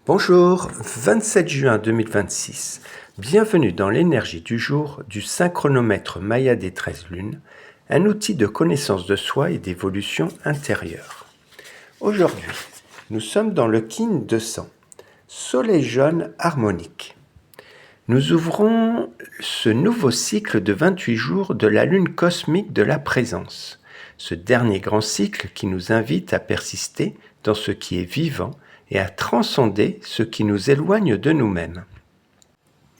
Bonjour, 27 juin 2026. Bienvenue dans l'énergie du jour du synchronomètre Maya des 13 lunes, un outil de connaissance de soi et d'évolution intérieure. Aujourd'hui, nous sommes dans le kin 200, Soleil jaune harmonique. Nous ouvrons ce nouveau cycle de 28 jours de la lune cosmique de la présence, ce dernier grand cycle qui nous invite à persister dans ce qui est vivant et à transcender ce qui nous éloigne de nous-mêmes.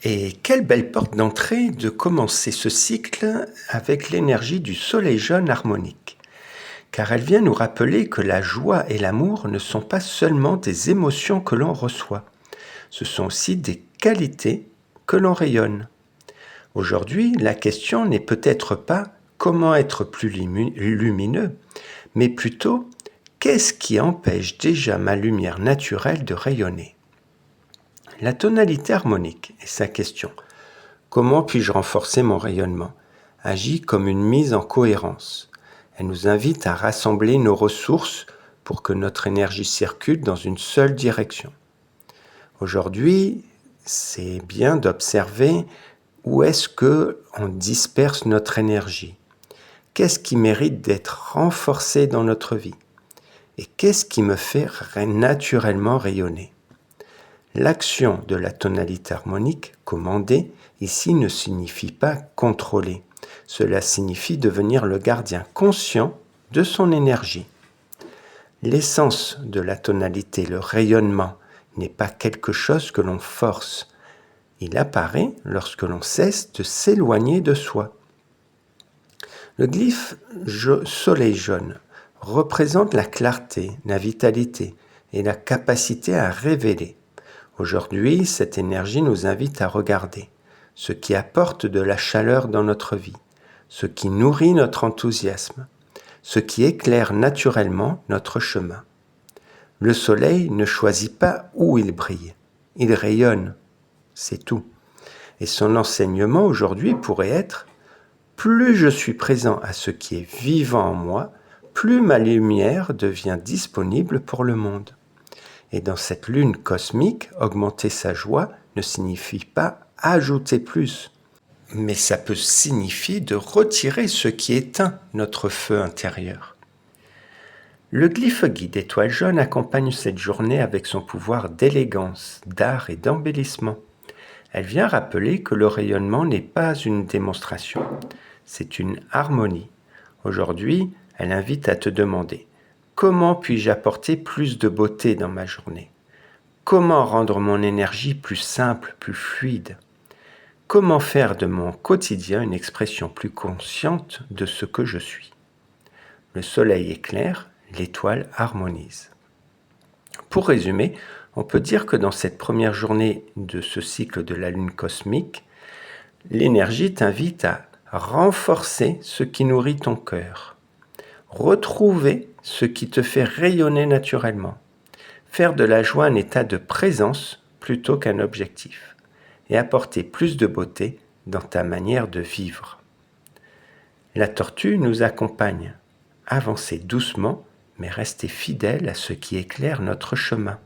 Et quelle belle porte d'entrée de commencer ce cycle avec l'énergie du soleil jaune harmonique, car elle vient nous rappeler que la joie et l'amour ne sont pas seulement des émotions que l'on reçoit, ce sont aussi des qualités que l'on rayonne. Aujourd'hui, la question n'est peut-être pas comment être plus lumineux, mais plutôt qu'est-ce qui empêche déjà ma lumière naturelle de rayonner? La tonalité harmonique est sa question. Comment puis-je renforcer mon rayonnement? Agit comme une mise en cohérence. Elle nous invite à rassembler nos ressources pour que notre énergie circule dans une seule direction. Aujourd'hui, c'est bien d'observer où est-ce qu'on disperse notre énergie. Qu'est-ce qui mérite d'être renforcé dans notre vie? Et qu'est-ce qui me fait naturellement rayonner? L'action de la tonalité harmonique, commandée, ici ne signifie pas contrôler. Cela signifie devenir le gardien conscient de son énergie. L'essence de la tonalité, le rayonnement, n'est pas quelque chose que l'on force. Il apparaît lorsque l'on cesse de s'éloigner de soi. Le glyphe soleil jaune représente la clarté, la vitalité et la capacité à révéler. Aujourd'hui, cette énergie nous invite à regarder ce qui apporte de la chaleur dans notre vie, ce qui nourrit notre enthousiasme, ce qui éclaire naturellement notre chemin. Le soleil ne choisit pas où il brille, il rayonne, c'est tout. Et son enseignement aujourd'hui pourrait être « Plus je suis présent à ce qui est vivant en moi, plus ma lumière devient disponible pour le monde. » Et dans cette lune cosmique, augmenter sa joie ne signifie pas ajouter plus, mais ça peut signifier de retirer ce qui éteint notre feu intérieur. Le glyphe guide étoile jaune accompagne cette journée avec son pouvoir d'élégance, d'art et d'embellissement. Elle vient rappeler que le rayonnement n'est pas une démonstration, c'est une harmonie. Aujourd'hui, elle invite à te demander « Comment puis-je apporter plus de beauté dans ma journée? Comment rendre mon énergie plus simple, plus fluide? Comment faire de mon quotidien une expression plus consciente de ce que je suis ?» Le soleil éclaire, l'étoile harmonise. Pour résumer, on peut dire que dans cette première journée de ce cycle de la lune cosmique, l'énergie t'invite à renforcer ce qui nourrit ton cœur, retrouver ce qui te fait rayonner naturellement, faire de la joie un état de présence plutôt qu'un objectif, et apporter plus de beauté dans ta manière de vivre. La tortue nous accompagne, avancez doucement, mais restez fidèle à ce qui éclaire notre chemin.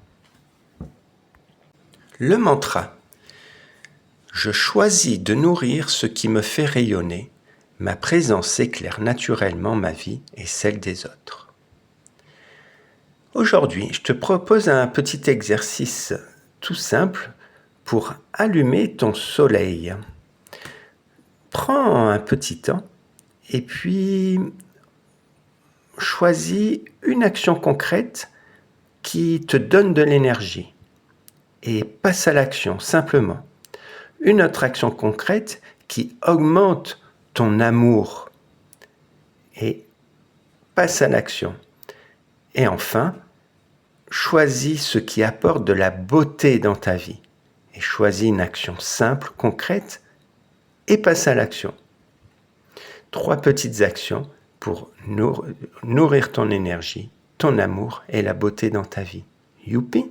Le mantra. Je choisis de nourrir ce qui me fait rayonner. Ma présence éclaire naturellement ma vie et celle des autres. Aujourd'hui, je te propose un petit exercice tout simple pour allumer ton soleil. Prends un petit temps et puis choisis une action concrète qui te donne de l'énergie et passe à l'action simplement. Une autre action concrète qui augmente ton amour et passe à l'action. Et enfin, choisis ce qui apporte de la beauté dans ta vie et choisis une action simple, concrète et passe à l'action. 3 petites actions pour nourrir ton énergie, ton amour et la beauté dans ta vie. Youpi!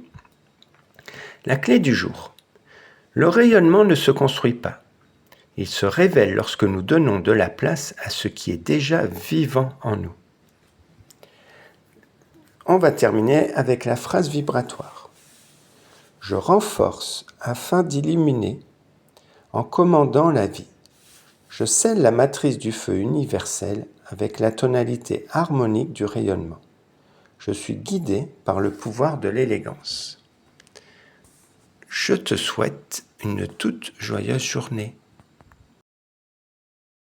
La clé du jour. Le rayonnement ne se construit pas. Il se révèle lorsque nous donnons de la place à ce qui est déjà vivant en nous. On va terminer avec la phrase vibratoire. Je renforce afin d'illuminer en commandant la vie. Je scelle la matrice du feu universel avec la tonalité harmonique du rayonnement. Je suis guidé par le pouvoir de l'élégance. Je te souhaite une toute joyeuse journée.